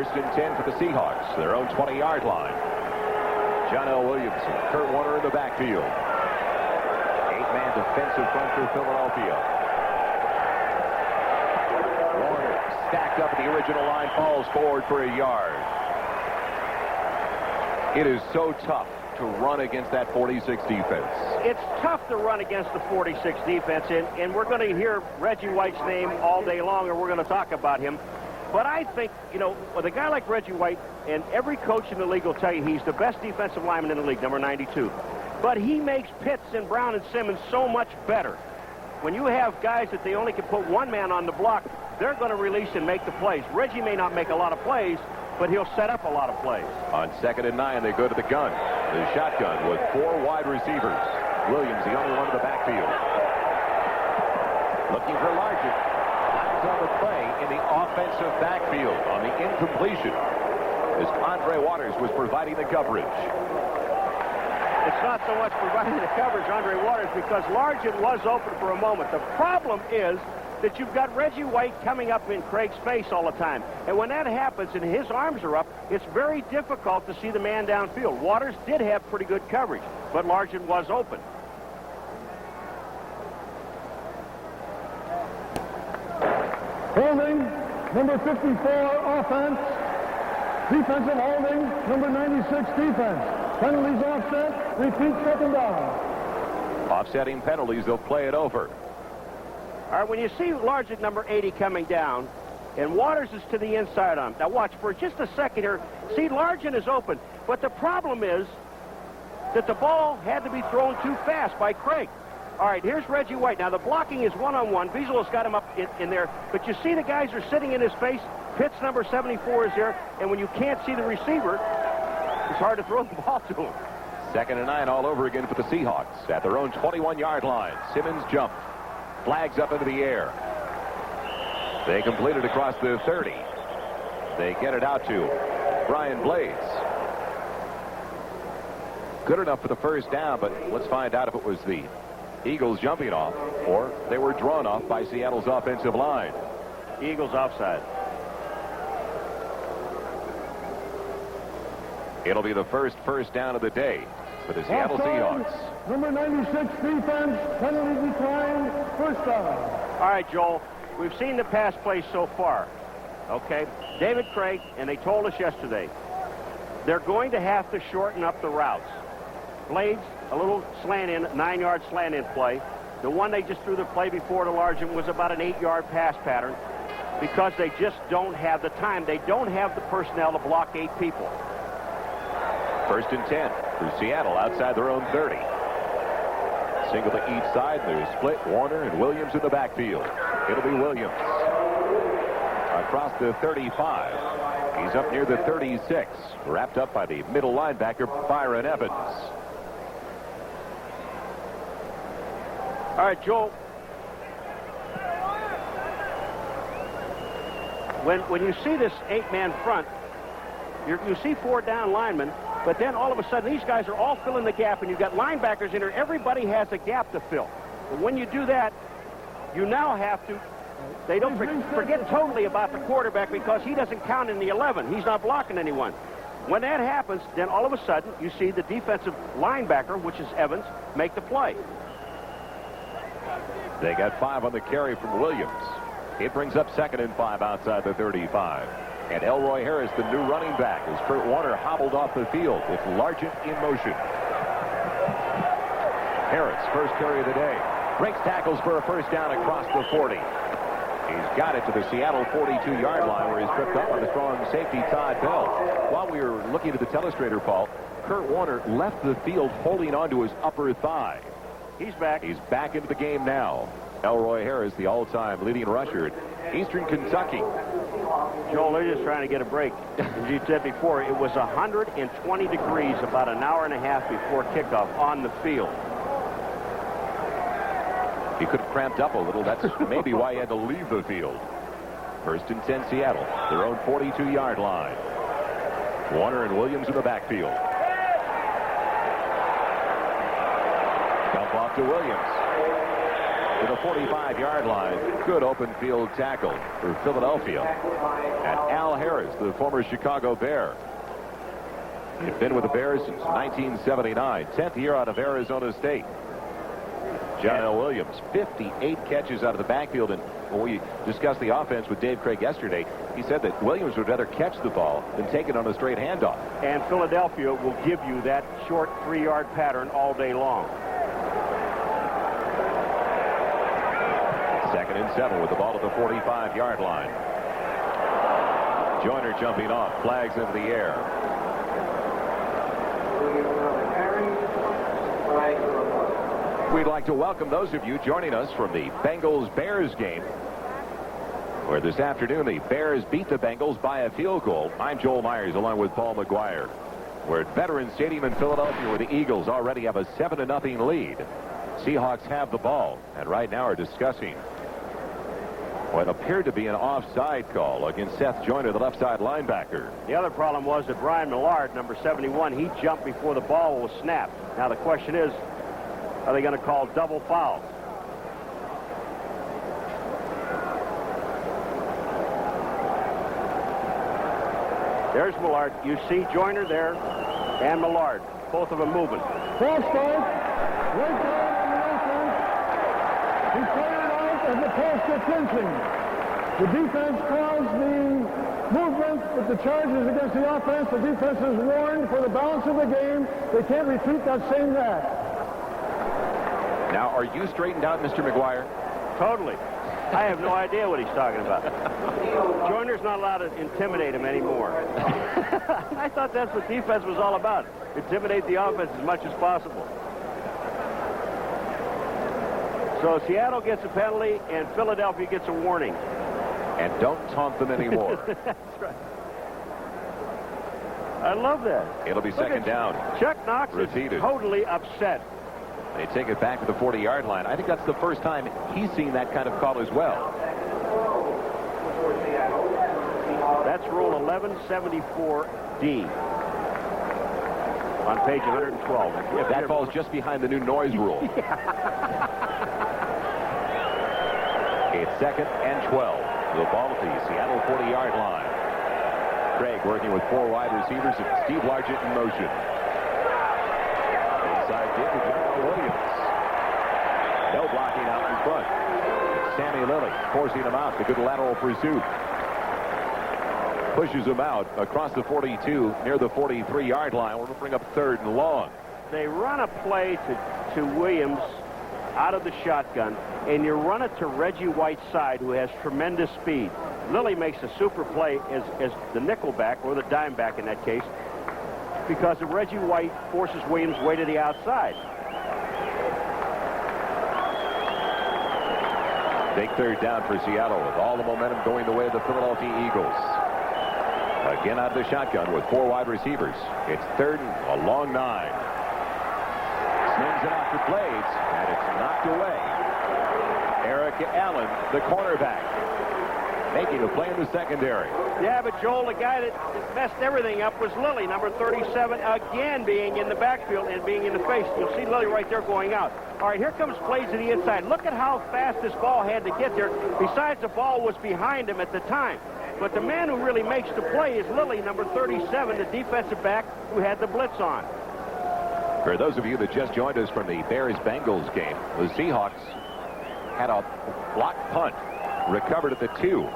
First and 10 for the Seahawks, their own 20-yard line. John L. Williamson, Kurt Warner in the backfield. 8-man defensive front for Philadelphia. Warner stacked up at the original line, falls forward for a yard. It is so tough to run against that 46 defense. It's tough to run against the 46 defense, and we're going to hear Reggie White's name all day long, and we're going to talk about him. But I think, you know, with a guy like Reggie White, and every coach in the league will tell you he's the best defensive lineman in the league, number 92. But he makes Pitts and Brown and Simmons so much better. When you have guys that they only can put one man on the block, they're going to release and make the plays. Reggie may not make a lot of plays, but he'll set up a lot of plays. On 2nd and 9, they go to the gun. The shotgun with 4 wide receivers. Williams, the only one in the backfield. Looking for Largent. Flags on the play in the offensive backfield on the incompletion, as Andre Waters was providing the coverage. It's not so much providing the coverage, Andre Waters, because Largent was open for a moment. The problem is that you've got Reggie White coming up in Craig's face all the time. And when that happens and his arms are up, it's very difficult to see the man downfield. Waters did have pretty good coverage, but Largent was open. Holding, number 54, offense. Defensive holding, number 96, defense. Penalties offset, repeat 2nd down. Offsetting penalties, they'll play it over. All right, when you see Largent, number 80, coming down, and Waters is to the inside on him. Now watch for just a second here. See, Largent is open, but the problem is that the ball had to be thrown too fast by Craig. All right, here's Reggie White. Now the blocking is one-on-one. Visual's got him up in there, but you see the guys are sitting in his face. Pitts, number 74, is there, and when you can't see the receiver, it's hard to throw the ball to him. 2nd and 9 all over again for the Seahawks at their own 21-yard line. Simmons jumped. Flags up into the air. They complete it across the 30. They get it out to Brian Blades. Good enough for the first down, but let's find out if it was the Eagles jumping off or they were drawn off by Seattle's offensive line. Eagles offside. It'll be the first down of the day for the Seattle Seahawks. Number 96, defense, penalty decline, 1st down. All right, Joel, we've seen the pass plays so far. Okay, David Craig, and they told us yesterday, they're going to have to shorten up the routes. Blades, a little slant in, 9-yard slant in play. The one they just threw the play before to Largent was about an 8-yard pass pattern because they just don't have the time. They don't have the personnel to block 8 people. 1st and 10 for Seattle outside their own 30. Single to each side. There's split. Warner and Williams in the backfield. It'll be Williams across the 35. He's up near the 36. Wrapped up by the middle linebacker, Byron Evans. All right, Joel. When you see this 8-man front, you see 4 down linemen, but then all of a sudden these guys are all filling the gap, and you've got linebackers in there. Everybody has a gap to fill. But when you do that, you now have to. They don't forget totally about the quarterback because he doesn't count in the 11. He's not blocking anyone. When that happens, then all of a sudden you see the defensive linebacker, which is Evans, make the play. They got 5 on the carry from Williams. It brings up 2nd and 5 outside the 35. And Elroy Harris, the new running back, as Kurt Warner hobbled off the field with Largent in motion. Harris, first carry of the day, breaks tackles for a 1st down across the 40. He's got it to the Seattle 42-yard line where he's tripped up on the strong safety Todd Bell. While we were looking at the telestrator, Paul, Kurt Warner left the field holding onto his upper thigh. He's back. He's back into the game now. Elroy Harris, the all-time leading rusher at Eastern Kentucky. Joel, they're just trying to get a break. As you said before, it was 120 degrees about an hour and a half before kickoff on the field. He could have cramped up a little. That's maybe why he had to leave the field. 1st and 10 Seattle, their own 42-yard line. Warner and Williams in the backfield. Dump off to Williams. to the 45-yard line. Good open field tackle for Philadelphia. And Al Harris, the former Chicago Bear. He's been with the Bears since 1979. 10th year out of Arizona State. John L. Williams, 58 catches out of the backfield. And when we discussed the offense with Dave Craig yesterday, he said that Williams would rather catch the ball than take it on a straight handoff. And Philadelphia will give you that short 3-yard pattern all day long. 2nd and 7 with the ball at the 45-yard line. Joyner jumping off, flags into the air. We'd like to welcome those of you joining us from the Bengals-Bears game, where this afternoon the Bears beat the Bengals by a field goal. I'm Joel Myers along with Paul McGuire. We're at Veterans Stadium in Philadelphia, where the Eagles already have a 7-0 lead. Seahawks have the ball and right now are discussing what appeared to be an offside call against Seth Joyner, the left side linebacker. The other problem was that Brian Millard, number 71, he jumped before the ball was snapped. Now the question is, are they going to call double foul? There's Millard. You see Joyner there and Millard, both of them moving. False start. Right down on the offense. He cleared out as opposed to clinching. The defense calls the movement with the charges against the offense. The defense is warned for the balance of the game. They can't repeat that same act. Now, are you straightened out, Mr. McGuire? Totally. I have no idea what he's talking about. Joyner's not allowed to intimidate him anymore. I thought that's what defense was all about. Intimidate the offense as much as possible. So Seattle gets a penalty and Philadelphia gets a warning. And don't taunt them anymore. That's right. I love that. It'll be second down. Chuck Knox Repeated. is totally upset. They take it back to the 40-yard line. I think that's the first time he's seen that kind of call as well. That's Rule 1174D on page 112. If that falls just behind the new noise rule. It's 2nd and 12. The ball at the Seattle 40-yard line. Craig working with 4 wide receivers and Steve Largent in motion. Inside kick to Williams. No blocking out in front. It's Sammy Lilly forcing him out. The good lateral pursuit. Pushes him out across the 42 near the 43-yard line. We're going to bring up 3rd and long. They run a play to Williams out of the shotgun, and you run it to Reggie White's side, who has tremendous speed. Lilly makes a super play as the nickel back, or the dime back in that case, because of Reggie White forces Williams way to the outside. Big 3rd down for Seattle with all the momentum going the way of the Philadelphia Eagles. Again out of the shotgun with 4 wide receivers. It's 3rd and a long 9. Slings it off the blades, and it's knocked away. Eric Allen, the cornerback, making a play in the secondary. Yeah, but Joel, the guy that messed everything up was Lilly, number 37, again being in the backfield and being in the face. You'll see Lilly right there going out. All right, here comes plays to the inside. Look at how fast this ball had to get there. Besides, the ball was behind him at the time. But the man who really makes the play is Lilly, number 37, the defensive back who had the blitz on. For those of you that just joined us from the Bears-Bengals game, the Seahawks had a block punt recovered at the 2.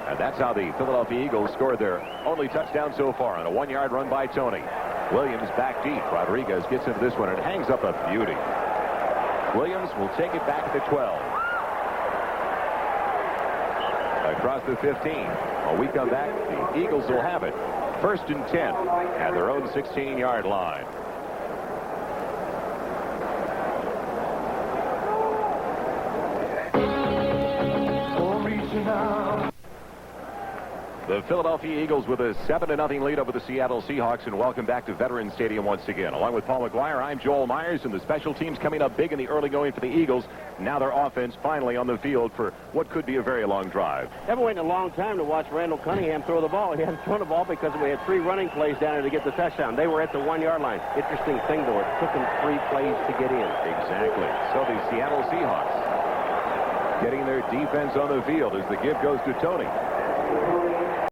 And that's how the Philadelphia Eagles scored their only touchdown so far on a 1-yard run by Tony. Williams back deep. Rodriguez gets into this one and hangs up a beauty. Williams will take it back at the 12. Across the 15. When we come back, the Eagles will have it. 1st and 10 at their own 16-yard line. The Philadelphia Eagles with a 7-0 lead over the Seattle Seahawks, and welcome back to Veterans Stadium once again. Along with Paul McGuire, I'm Joel Myers, and the special teams coming up big in the early going for the Eagles. Now their offense finally on the field for what could be a very long drive. I've been waiting a long time to watch Randall Cunningham throw the ball. He hadn't thrown the ball because we had 3 running plays down there to get the touchdown. They were at the 1-yard line. Interesting thing, though, it took them 3 plays to get in. Exactly. So the Seattle Seahawks getting their defense on the field as the give goes to Tony.